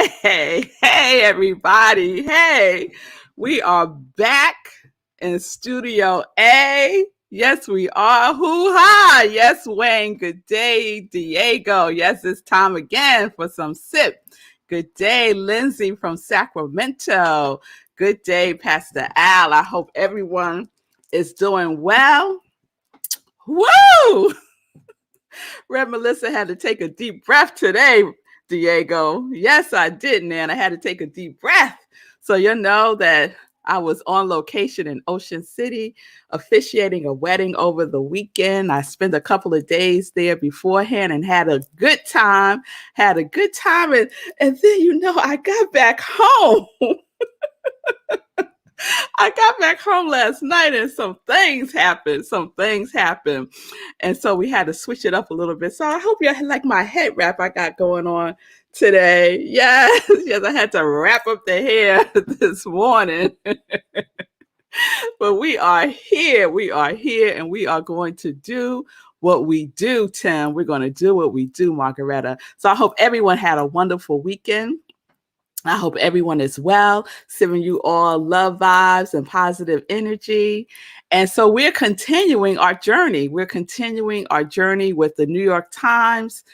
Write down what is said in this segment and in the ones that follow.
Hey, everybody. Hey, we are back in Studio A. Yes, we are. Hoo-ha. Yes, Wayne. Good day, Diego. Yes, it's time again for some sip. Good day, Lindsay from Sacramento. Good day, Pastor Al. I hope everyone is doing well. Woo! Red Melissa had to take a deep breath today, Diego. Yes, I did, man. I had to take a deep breath. So you know that I was on location in Ocean City, officiating a wedding over the weekend. I spent a couple of days there beforehand and had a good time. And then, I got back home. I got back home last night and some things happened. And so we had to switch it up a little bit. So I hope you like my head wrap I got going on today. Yes, I had to wrap up the hair this morning. But we are here, and we are going to do what we do, Tim. We're going to do what we do, Margaretta. So I hope everyone had a wonderful weekend. I hope everyone is well, sending you all love vibes and positive energy. And so we're continuing our journey. We're continuing our journey with the New York Times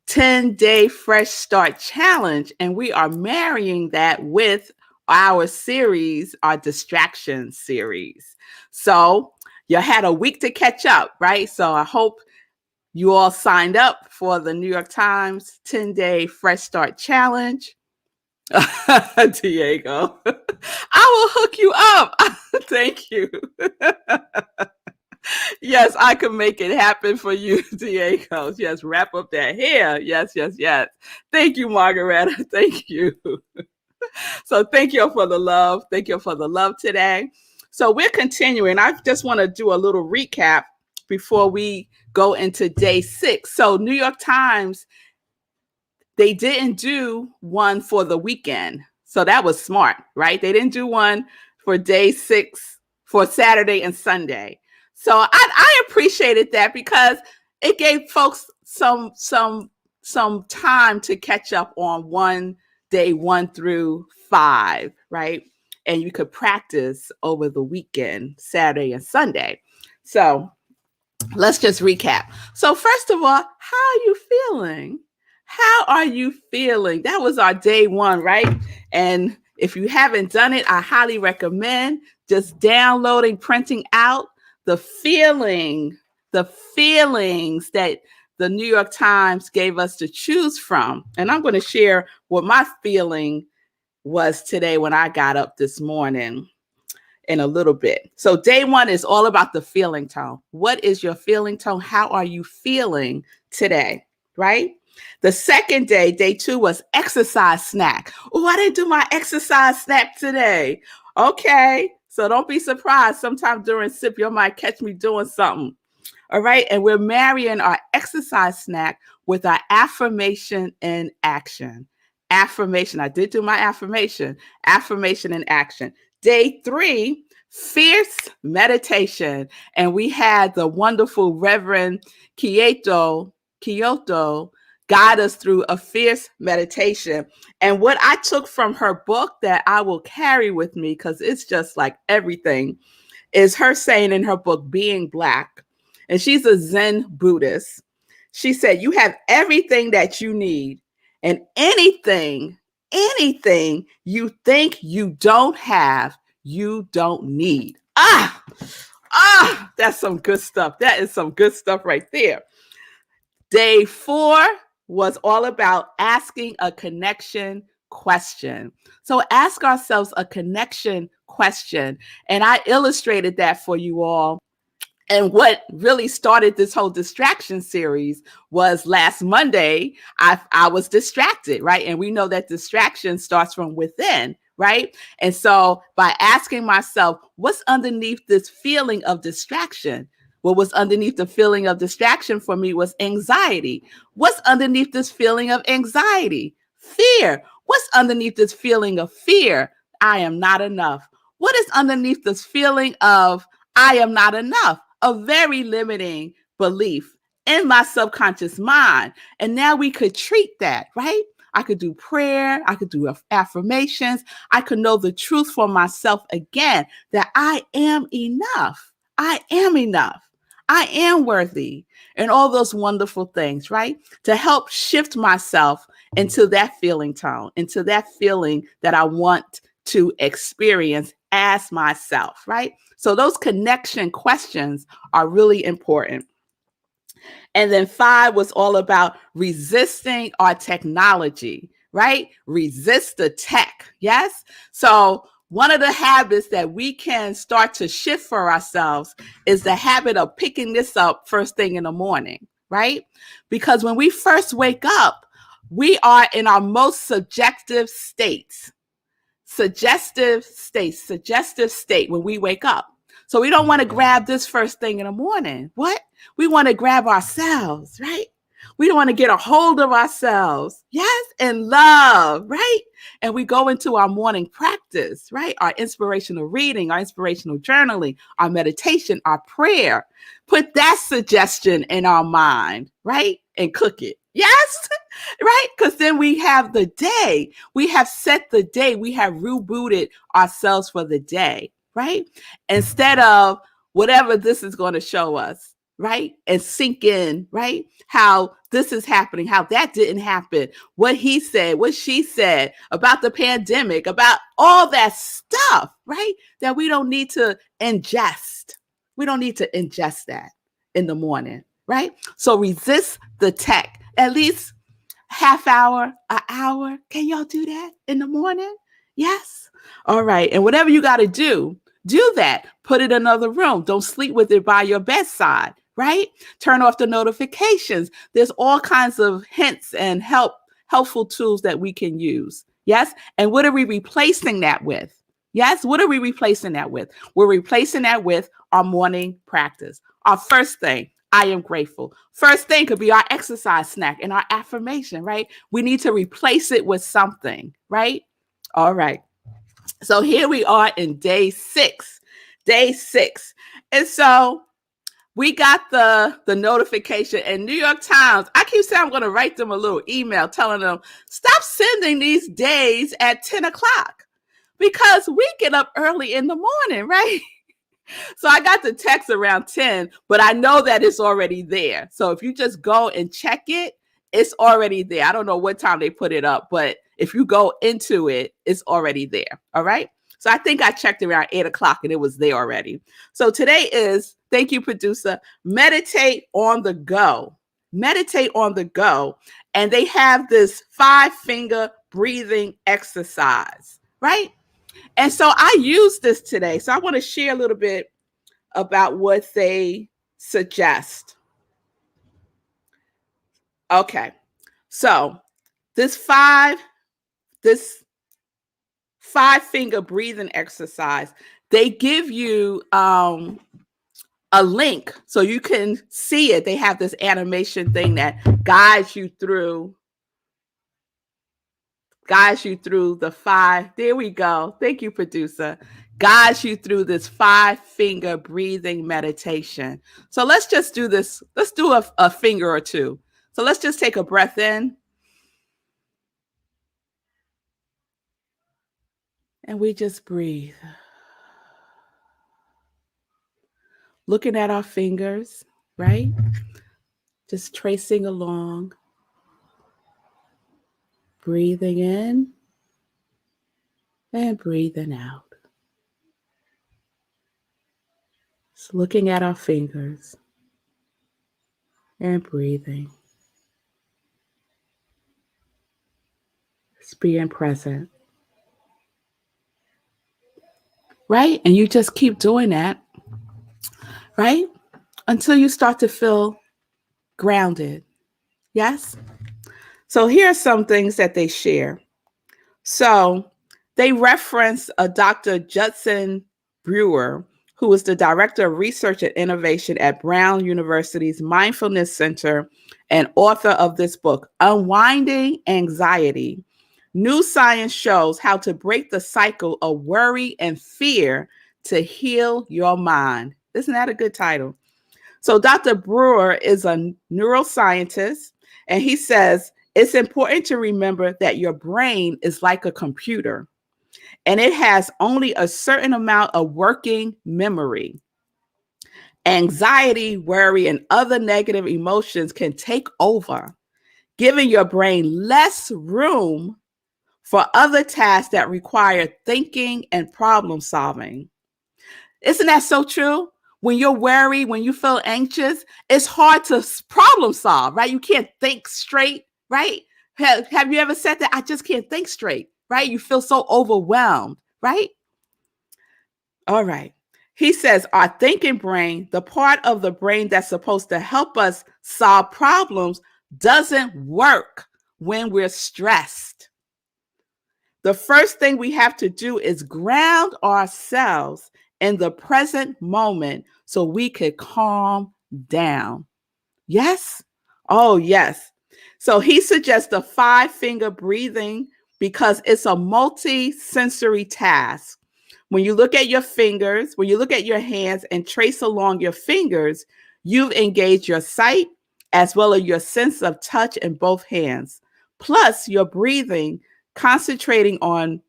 10-Day Fresh Start Challenge. And we are marrying that with our series, our distraction series. So you had a week to catch up, right? So I hope you all signed up for the New York Times 10-Day Fresh Start Challenge. Diego, I will hook you up. Thank you. Yes, I can make it happen for you, Diego. Yes, wrap up that hair. Yes. Thank you, Margaretta. Thank you. So thank you for the love. Thank you for the love today. So we're continuing. I just want to do a little recap before we go into day 6. So New York Times, they didn't do one for the weekend. So that was smart, right? They didn't do one for day 6 for Saturday and Sunday. So I appreciated that because it gave folks some time to catch up on day 1 through 5, right? And you could practice over the weekend, Saturday and Sunday. So let's just recap. So first of all, how are you feeling? How are you feeling? That was our day 1, right? And if you haven't done it, I highly recommend just downloading, printing out the feelings that the New York Times gave us to choose from. And I'm going to share what my feeling was today when I got up this morning in a little bit. So day 1 is all about the feeling tone. What is your feeling tone? How are you feeling today, right? The second day, day 2, was exercise snack. Oh, I didn't do my exercise snack today. Okay, so don't be surprised. Sometime during SIP, you might catch me doing something. All right, and we're marrying our exercise snack with our affirmation in action. Affirmation, I did do my affirmation in action. Day 3, fierce meditation. And we had the wonderful Reverend Kyoto guide us through a fierce meditation. And what I took from her book that I will carry with me, because it's just like everything, is her saying in her book, Being Black, and she's a Zen Buddhist. She said, you have everything that you need, and anything you think you don't have, you don't need. That's some good stuff. That is some good stuff right there. Day 4 was all about asking a connection question. So ask ourselves a connection question. And I illustrated that for you all. And what really started this whole distraction series was last Monday, I was distracted, right? And we know that distraction starts from within, right? And so by asking myself, what's underneath this feeling of distraction? What was underneath the feeling of distraction for me was anxiety. What's underneath this feeling of anxiety? Fear. What's underneath this feeling of fear? I am not enough. What is underneath this feeling of I am not enough? A very limiting belief in my subconscious mind. And now we could treat that, right? I could do prayer. I could do affirmations. I could know the truth for myself again, that I am enough. I am enough. I am worthy, and all those wonderful things, right? To help shift myself into that feeling tone, into that feeling that I want to experience as myself, right? So those connection questions are really important. And then 5 was all about resisting our technology, right? Resist the tech. Yes. So one of the habits that we can start to shift for ourselves is the habit of picking this up first thing in the morning, right? Because when we first wake up, we are in our most suggestive state when we wake up. So we don't want to grab this first thing in the morning. What? We want to grab ourselves, right? We don't want to get a hold of ourselves. Yes. And love, right? And we go into our morning practice, right? Our inspirational reading, our inspirational journaling, our meditation, our prayer. Put that suggestion in our mind, right? And cook it. Yes. Right? Because then we have the day. We have set the day. We have rebooted ourselves for the day, right? Instead of whatever this is going to show us, right? And sink in, right? How this is happening, how that didn't happen, what he said, what she said about the pandemic, about all that stuff, right? That we don't need to ingest. We don't need to ingest that in the morning, right? So resist the tech. At least half hour, an hour. Can y'all do that in the morning? Yes. All right. And whatever you got to do that. Put it in another room. Don't sleep with it by your bedside, right? Turn off the notifications. There's all kinds of hints and helpful tools that we can use. Yes. And what are we replacing that with? Yes. What are we replacing that with? We're replacing that with our morning practice. Our first thing, I am grateful. First thing could be our exercise snack and our affirmation, right? We need to replace it with something, right? All right. So here we are in day 6. And so we got the notification, and New York Times, I keep saying I'm going to write them a little email telling them, stop sending these days at 10 o'clock because we get up early in the morning, right? So I got the text around 10, but I know that it's already there. So if you just go and check it, it's already there. I don't know what time they put it up, but if you go into it, it's already there. All right. So I think I checked around 8 o'clock and it was there already. So today is, thank you, producer, meditate on the go. Meditate on the go. And they have this 5-finger breathing exercise, right? And so I used this today. So I want to share a little bit about what they suggest. Okay. So this 5-finger breathing exercise, they give you a link so you can see it. They have this animation thing that guides you through the 5. There we go. Thank you, producer. Guides you through this 5-finger breathing meditation. So let's just do this. Let's do a finger or two. So let's just take a breath in. And we just breathe. Looking at our fingers, right? Just tracing along. Breathing in and breathing out. Just looking at our fingers and breathing. Just being present. Right? And you just keep doing that, right? Until you start to feel grounded. Yes? So here are some things that they share. So they reference a Dr. Judson Brewer, who is the Director of Research and Innovation at Brown University's Mindfulness Center and author of this book, Unwinding Anxiety. New science shows how to break the cycle of worry and fear to heal your mind. Isn't that a good title? So Dr. Brewer is a neuroscientist, and he says, It's important to remember that your brain is like a computer and it has only a certain amount of working memory. Anxiety, worry, and other negative emotions can take over, giving your brain less room for other tasks that require thinking and problem solving. Isn't that so true? When you're worried, when you feel anxious, it's hard to problem solve, right? You can't think straight, right? Have you ever said that? I just can't think straight, right? You feel so overwhelmed, right? All right. He says our thinking brain, the part of the brain that's supposed to help us solve problems, doesn't work when we're stressed. The first thing we have to do is ground ourselves in the present moment so we could calm down. Yes? Oh, yes. So he suggests the 5-finger breathing because it's a multi-sensory task. When you look at your fingers, when you look at your hands and trace along your fingers, you've engaged your sight as well as your sense of touch in both hands. Plus, you're concentrating on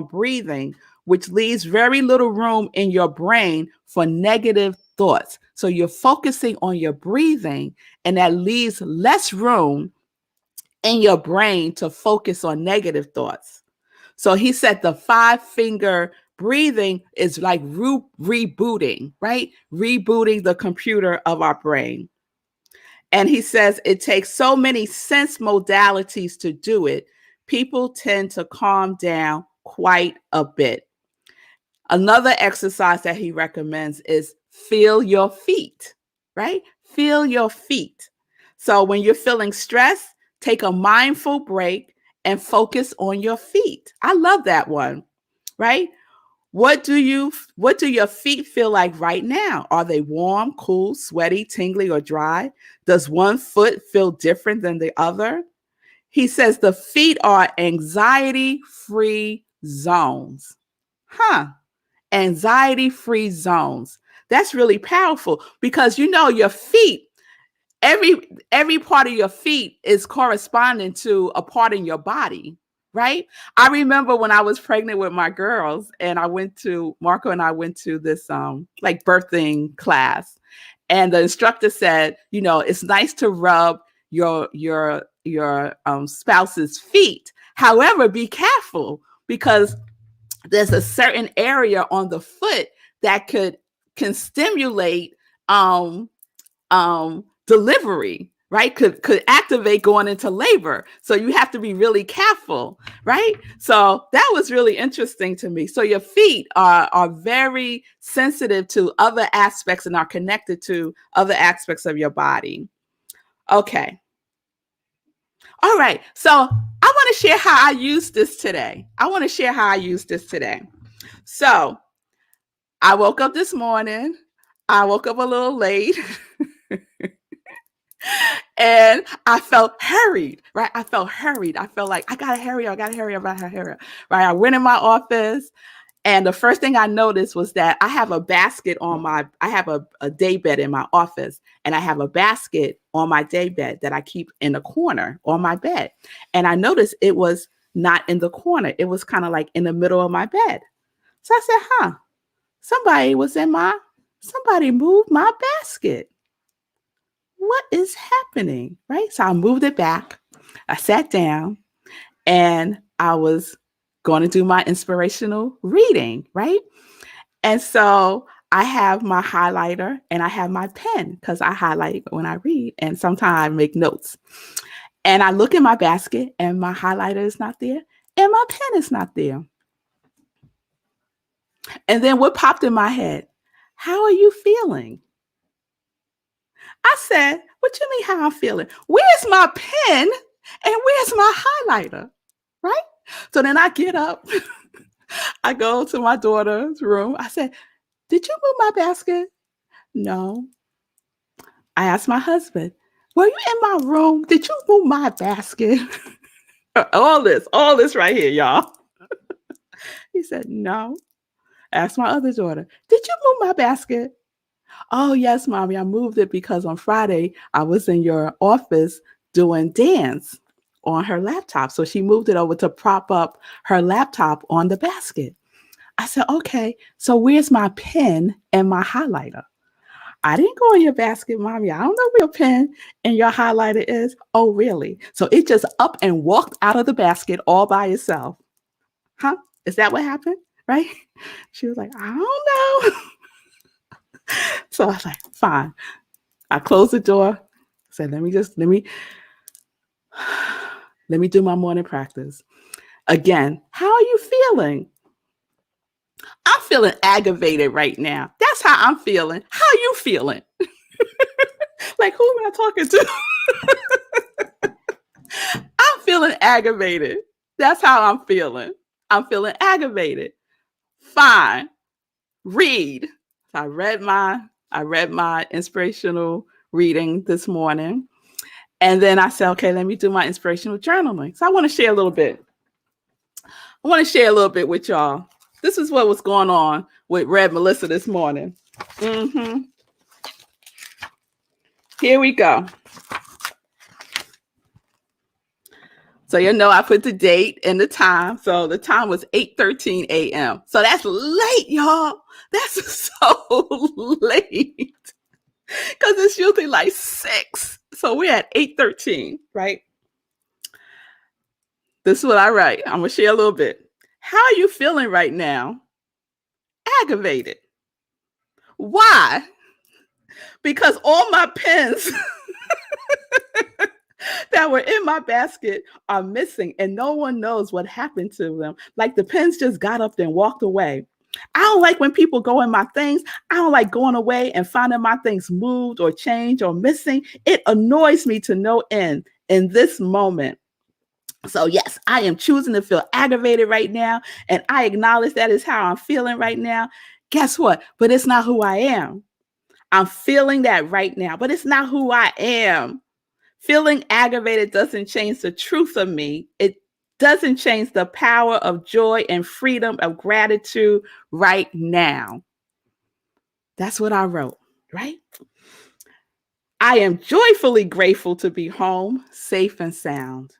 breathing, which leaves very little room in your brain for negative thoughts. So you're focusing on your breathing, and that leaves less room in your brain to focus on negative thoughts. So he said the 5-finger breathing is like rebooting, right? Rebooting the computer of our brain. And he says it takes so many sense modalities to do it. People tend to calm down quite a bit. Another exercise that he recommends is feel your feet, right? Feel your feet. So when you're feeling stressed, take a mindful break and focus on your feet. I love that one, right? What do your feet feel like right now? Are they warm, cool, sweaty, tingly, or dry? Does one foot feel different than the other? He says the feet are anxiety-free zones. Anxiety-free zones. That's really powerful because your feet, every part of your feet is corresponding to a part in your body, right? I remember when I was pregnant with my girls and Marco and I went to this like birthing class, and the instructor said, it's nice to rub your spouse's feet. However, be careful because there's a certain area on the foot that can stimulate delivery, right? Could activate going into labor. So you have to be really careful, right? So that was really interesting to me. So your feet are very sensitive to other aspects and are connected to other aspects of your body. Okay. All right. So I want to share how I use this today. So I woke up this morning. I woke up a little late. And I felt hurried, right? I felt like I gotta hurry up, right? I went in my office, and the first thing I noticed was that I have a basket I have a day bed in my office, and I have a basket on my day bed that I keep in the corner on my bed. And I noticed it was not in the corner. It was kind of like in the middle of my bed. So I said, somebody moved my basket. What is happening, right? So I moved it back. I sat down and I was going to do my inspirational reading, right? And so I have my highlighter and I have my pen because I highlight when I read, and sometimes I make notes. And I look in my basket and my highlighter is not there and my pen is not there. And then what popped in my head? How are you feeling? I said, what you mean how I'm feeling? Where's my pen and where's my highlighter? Right? So then I get up. I go to my daughter's room. I said, did you move my basket? No. I asked my husband, were you in my room? Did you move my basket? all this right here, y'all. He said, no. I asked my other daughter, did you move my basket? Oh, yes, Mommy, I moved it because on Friday I was in your office doing dance on her laptop. So she moved it over to prop up her laptop on the basket. I said, okay, so where's my pen and my highlighter? I didn't go in your basket, Mommy. I don't know where your pen and your highlighter is. Oh, really? So it just up and walked out of the basket all by itself. Huh? Is that what happened? Right? She was like, I don't know. So I was like, fine. I closed the door. Said, let me do my morning practice. Again, how are you feeling? I'm feeling aggravated right now. That's how I'm feeling. How are you feeling? Like, who am I talking to? I'm feeling aggravated. That's how I'm feeling. I'm feeling aggravated. Fine. Read. So I read my inspirational reading this morning. And then I said, okay, let me do my inspirational journaling. So I want to share a little bit. With y'all. This is what was going on with Red Melissa this morning. Here we go. So I put the date and the time. So the time was 8:13 a.m. So that's late, y'all. That's so late. Because it's usually like 6. So we're at 8:13, right? This is what I write. I'm going to share a little bit. How are you feeling right now? Aggravated. Why? Because all my pens that were in my basket are missing and no one knows what happened to them. Like the pens just got up and walked away. I don't like when people go in my things. I don't like going away and finding my things moved or changed or missing. It annoys me to no end in this moment. So yes, I am choosing to feel aggravated right now. And I acknowledge that is how I'm feeling right now. Guess what? But it's not who I am. I'm feeling that right now, but it's not who I am. Feeling aggravated doesn't change the truth of me. It doesn't change the power of joy and freedom of gratitude right now. That's what I wrote, right? I am joyfully grateful to be home, safe and sound.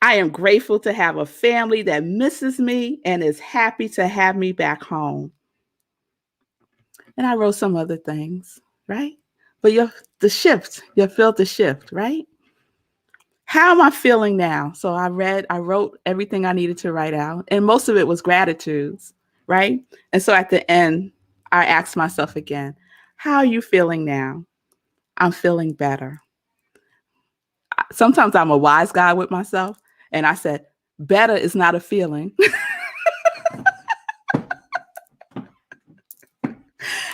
I am grateful to have a family that misses me and is happy to have me back home. And I wrote some other things, right? But you felt the shift, right? How am I feeling now? So I wrote everything I needed to write out. And most of it was gratitudes, right? And so at the end, I asked myself again, how are you feeling now? I'm feeling better. Sometimes I'm a wise guy with myself. And I said, better is not a feeling.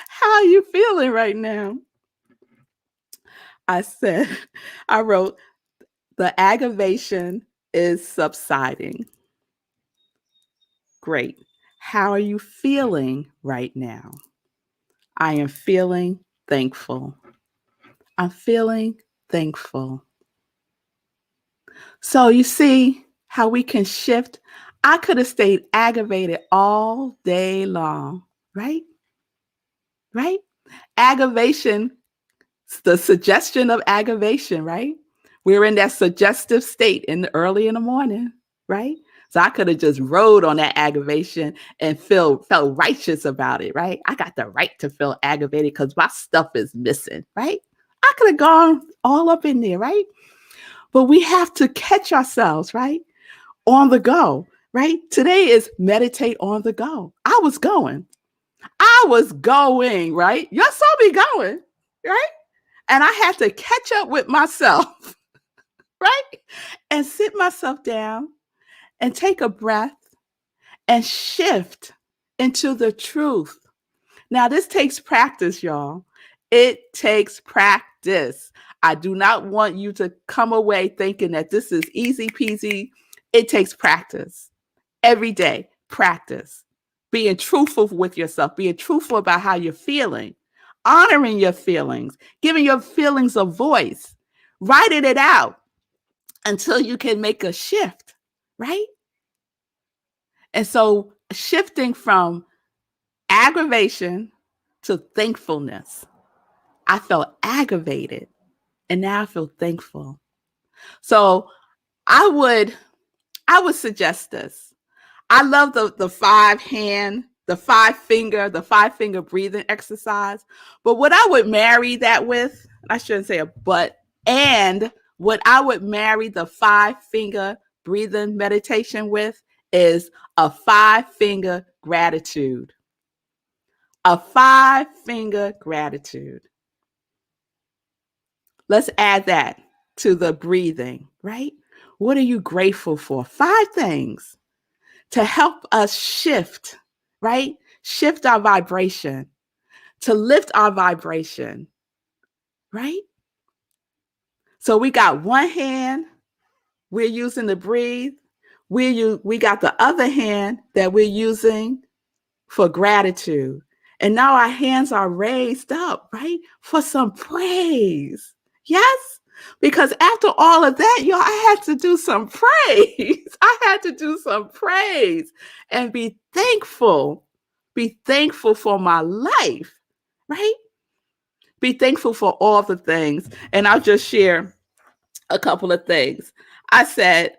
How are you feeling right now? I wrote, the aggravation is subsiding. Great. How are you feeling right now? I am feeling thankful. I'm feeling thankful. So you see how we can shift. I could have stayed aggravated all day long, right? Right? Aggravation, the suggestion of aggravation, right? We're in that suggestive state early in the morning, right? So I could have just rode on that aggravation and felt righteous about it, right? I got the right to feel aggravated because my stuff is missing, right? I could have gone all up in there, right? But we have to catch ourselves, right? On the go, right? Today is meditate on the go. I was going, right? You saw me going, right? And I had to catch up with myself, right? And sit myself down and take a breath and shift into the truth. Now, this takes practice, y'all. It takes practice. I do not want you to come away thinking that this is easy peasy. It takes practice. Every day, practice. Being truthful with yourself, being truthful about how you're feeling, honoring your feelings, giving your feelings a voice, writing it out until you can make a shift, right? And so shifting from aggravation to thankfulness. I felt aggravated and now I feel thankful. So I would suggest this. I love the five finger breathing exercise. But what I would marry that with, I shouldn't say a but, and what I would marry the 5 finger breathing meditation with is a 5 finger gratitude. A 5 finger gratitude. Let's add that to the breathing, right? What are you grateful for? 5 things to help us shift, right? Shift our vibration, to lift our vibration, right? So we got one hand we're using to breathe. We got the other hand that we're using for gratitude. And now our hands are raised up, right? For some praise. Yes? Because after all of that, y'all, I had to do some praise. I had to do some praise and be thankful. Be thankful for my life, right? Be thankful for all the things. And I'll just share a couple of things. I said,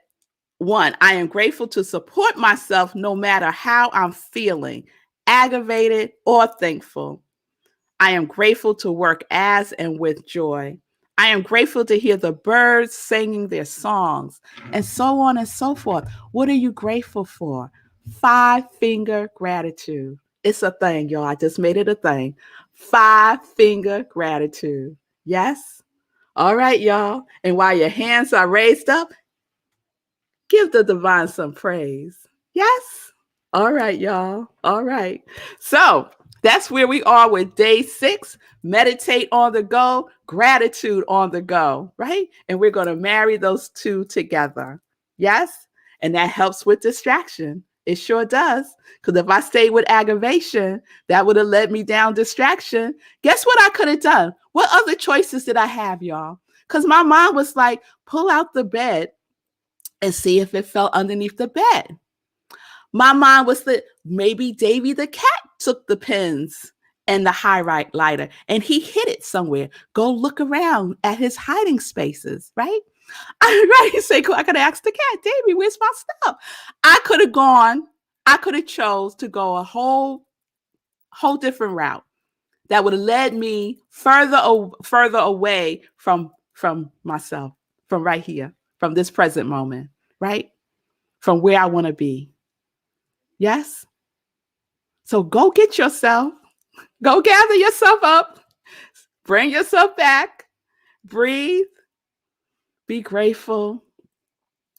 1, I am grateful to support myself no matter how I'm feeling, aggravated or thankful. I am grateful to work as and with joy. I am grateful to hear the birds singing their songs, and so on and so forth. What are you grateful for? 5-finger gratitude. It's a thing, y'all. I just made it a thing. 5-finger gratitude. Yes? All right, y'all. And while your hands are raised up, give the divine some praise. Yes? All right, y'all. All right. So that's where we are with day 6. Meditate on the go, gratitude on the go, right? And we're going to marry those two together. Yes? And that helps with distraction. It sure does. Because if I stayed with aggravation, that would have led me down distraction. Guess what I could have done? What other choices did I have, y'all? Because my mom was like, pull out the bed and see if it fell underneath the bed. My mind was that maybe Davy the cat took the pens and the highlighter and he hid it somewhere. Go look around at his hiding spaces, right? Right. Say, I could ask the cat, Davy, where's my stuff? I could have chose to go a whole different route that would have led me further away from myself, from right here, from this present moment, right? From where I want to be. Yes? So go get yourself, go gather yourself up, bring yourself back, breathe, be grateful,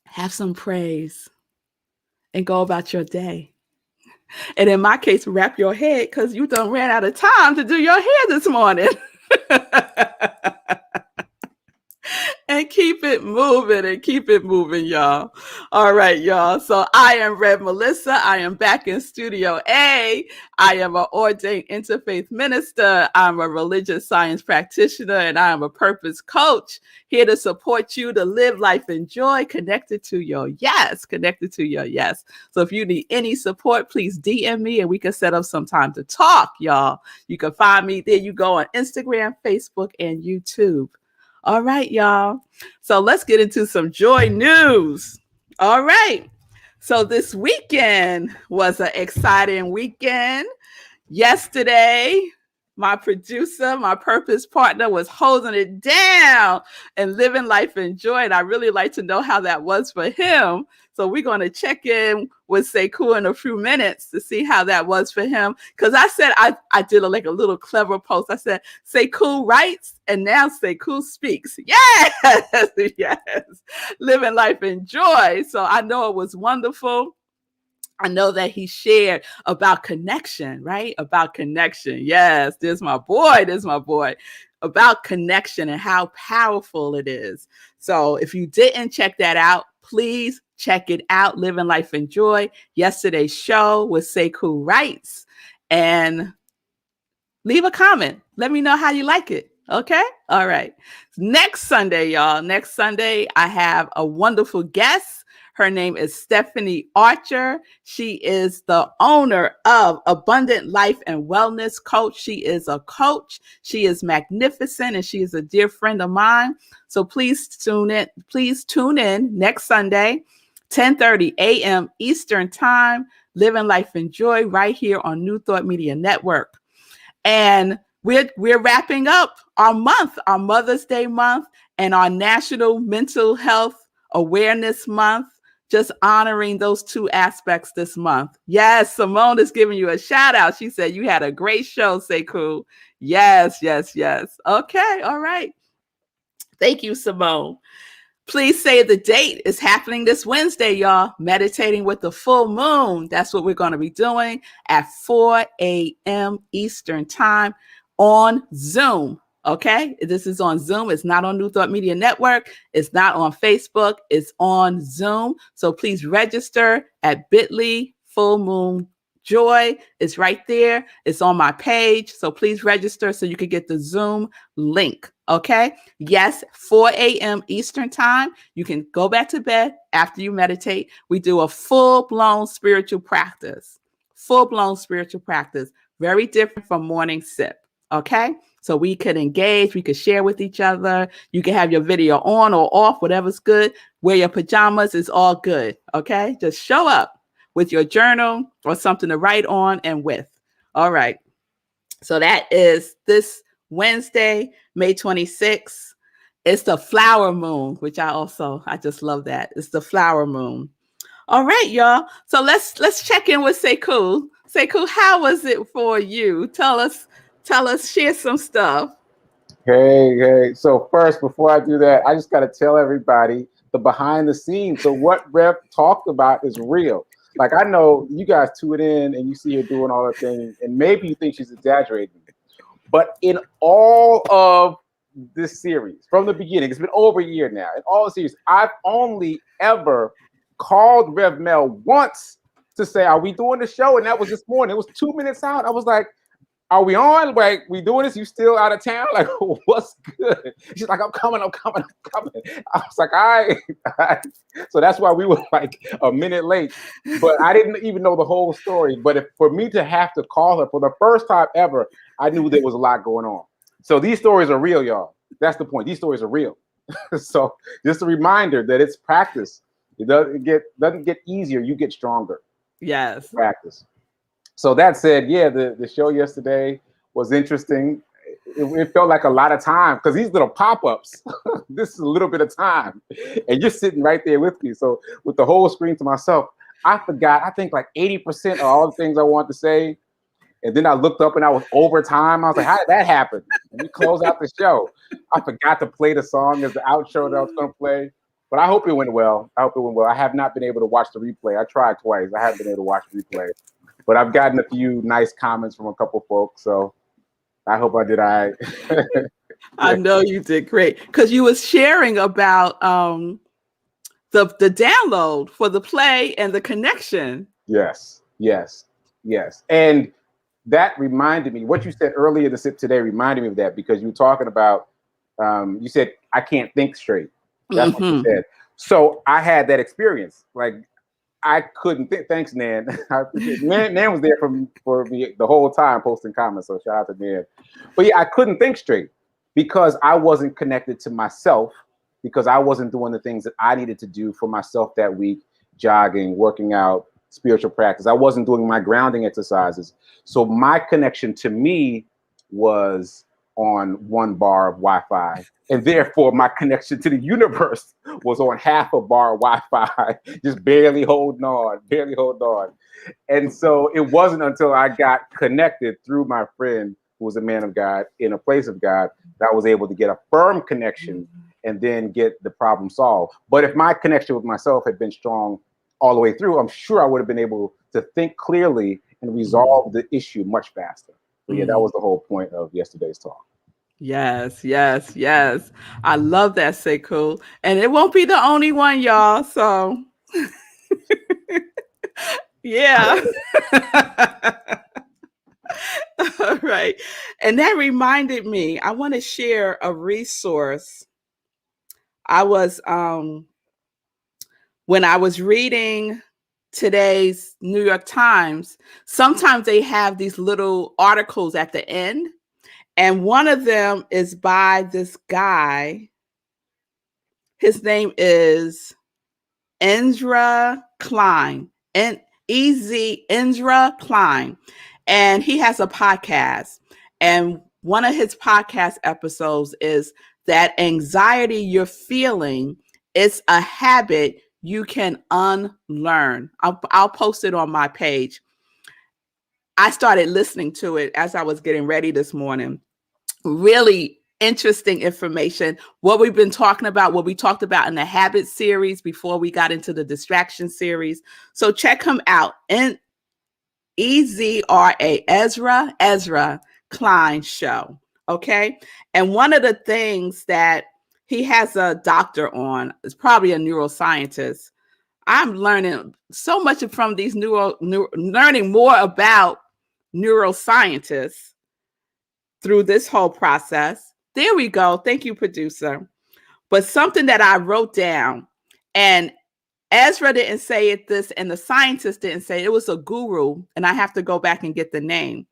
have some praise, and go about your day. And in my case, wrap your head because you done ran out of time to do your hair this morning. And keep it moving, y'all. All right, y'all. So I am Rev Melissa. I am back in Studio A. I am an ordained interfaith minister. I'm a religious science practitioner, and I am a purpose coach here to support you to live life in joy, connected to your yes. So if you need any support, please DM me and we can set up some time to talk, y'all. You can find me there. You go on Instagram, Facebook, and YouTube. All right, y'all. So let's get into some joy news. All right. So this weekend was an exciting weekend. Yesterday, my producer, my purpose partner was holding it down and living life in joy. And I really like to know how that was for him. So we're going to check in with Sekou in a few minutes to see how that was for him. Because I said, I did a little clever post. I said, Sekou writes and now Sekou speaks. Yes, yes. Living life in joy. So I know it was wonderful. I know that he shared about connection, right? About connection. Yes, there's my boy. About connection and how powerful it is. So if you didn't check that out, please check it out. Living Life in Joy. Yesterday's show with Sekou Writes. And leave a comment. Let me know how you like it. Okay? All right. Next Sunday, y'all. Next Sunday, I have a wonderful guest. Her name is Stephanie Archer. She is the owner of Abundant Life and Wellness Coach. She is a coach. She is magnificent, and she is a dear friend of mine. So please tune in. Please tune in next Sunday, 10:30 a.m. Eastern Time. Living Life in Joy right here on New Thought Media Network. And we're wrapping up our month, our Mother's Day month, and our National Mental Health Awareness Month, just honoring those two aspects this month. Yes, Simone is giving you a shout out. She said you had a great show, Sekou. Yes, yes, yes. Okay, all right. Thank you, Simone. Please say the date is happening this Wednesday, y'all. Meditating with the full moon. That's what we're going to be doing at 4 a.m. Eastern Time on Zoom. Okay, this is on Zoom. It's not on New Thought Media Network. It's not on Facebook. It's on Zoom. So please register at bit.ly full moon joy. It's right there. It's on my page. So please register so you can get the Zoom link. Okay. Yes, 4 a.m. Eastern Time. You can go back to bed after you meditate. We do a full-blown spiritual practice. Full-blown spiritual practice. Very different from morning sip. Okay. So we could engage, we could share with each other. You can have your video on or off, whatever's good. Wear your pajamas, is all good. Okay. Just show up with your journal or something to write on and with. All right. So that is this Wednesday, May 26th. It's the flower moon, which I just love that. It's the flower moon. All right, y'all. So let's check in with Sekou. Sekou, how was it for you? Tell us, share some stuff. Hey. So first, before I do that, I just got to tell everybody the behind the scenes. So what Rev talked about is real. Like, I know you guys tune in and you see her doing all the things, and maybe you think she's exaggerating. But in all of this series, from the beginning, it's been over a year now, in all the series, I've only ever called Rev Mel once to say, are we doing the show? And that was this morning. It was 2 minutes out. I was like, are we on? Like, we doing this? You still out of town? Like, what's good? She's like, I'm coming. I was like, all right. So that's why we were like a minute late. But I didn't even know the whole story. But for me to have to call her for the first time ever, I knew there was a lot going on. So these stories are real, y'all. That's the point. These stories are real. So just a reminder that it's practice. It doesn't get easier. You get stronger. Yes. Practice. So that said, yeah, the show yesterday was interesting. It felt like a lot of time because these little pop-ups, this is a little bit of time. And you're sitting right there with me. So with the whole screen to myself, I forgot, I think like 80% of all the things I wanted to say. And then I looked up and I was over time. I was like, how did that happen? And we closed out the show. I forgot to play the song as the outro that I was going to play. But I hope it went well. I have not been able to watch the replay. I tried twice. I haven't been able to watch the replay. But I've gotten a few nice comments from a couple folks, so I hope I did all right. I know you did great because you was sharing about the download for the play and the connection. Yes. And that reminded me, what you said earlier in the sip today reminded me of that because you were talking about, you said, I can't think straight. That's what you said. So I had that experience. Like, I couldn't think. Thanks, Nan. Nan was there for me the whole time posting comments. So shout out to Nan. But yeah, I couldn't think straight because I wasn't connected to myself because I wasn't doing the things that I needed to do for myself that week, jogging, working out, spiritual practice. I wasn't doing my grounding exercises. So my connection to me was on 1 bar of Wi-Fi. And therefore, my connection to the universe was on half a bar of Wi-Fi, just barely holding on. And so it wasn't until I got connected through my friend, who was a man of God, in a place of God, that I was able to get a firm connection and then get the problem solved. But if my connection with myself had been strong all the way through, I'm sure I would have been able to think clearly and resolve the issue much faster. But yeah, that was the whole point of yesterday's talk. Yes. I love that, Sekou. And it won't be the only one, y'all. So yeah. All right. And that reminded me, I want to share a resource. I was when I was reading today's New York Times, sometimes they have these little articles at the end. And one of them is by this guy. His name is Ezra Klein, and Ezra Klein. And he has a podcast. And one of his podcast episodes is that anxiety you're feeling is a habit you can unlearn. I'll post it on my page. I started listening to it as I was getting ready this morning. Really interesting information. What we've been talking about, what we talked about in the habit series before we got into the distraction series. So check him out. And Ezra Klein show. Okay. And one of the things that he has a doctor on is probably a neuroscientist. I'm learning so much from these learning more about neuroscientists through this whole process. There we go. Thank you, producer. But something that I wrote down, and Ezra didn't say it this, and the scientist didn't say it. It was a guru, and I have to go back and get the name.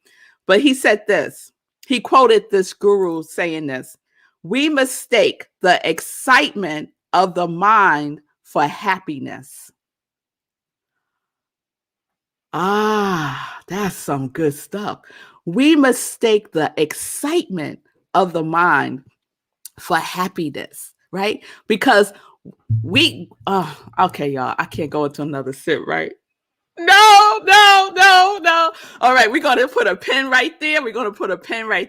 But he said this. He quoted this guru saying this: "We mistake the excitement of the mind for happiness." Ah, that's some good stuff. We mistake the excitement of the mind for happiness, right? Because okay, y'all, I can't go into another sip, right? No. All right, we're going to put a pin right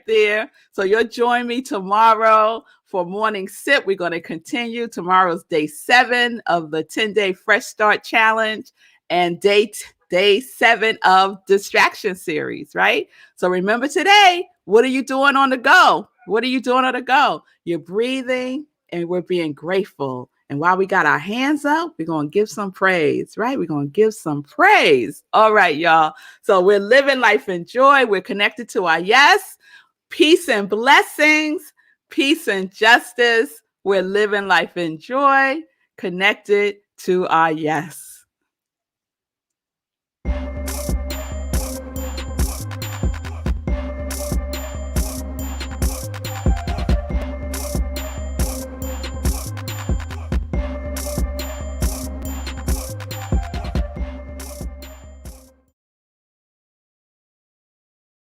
there. So you'll join me tomorrow for morning sip. We're going to continue. Tomorrow's day 7 of the 10-day fresh start challenge and day 7 of distraction series, right? So remember today, what are you doing on the go? You're breathing and we're being grateful. And while we got our hands up, we're going to give some praise, right? We're going to give some praise. All right, y'all. So we're living life in joy. We're connected to our yes, peace and blessings, peace and justice. We're living life in joy, connected to our yes.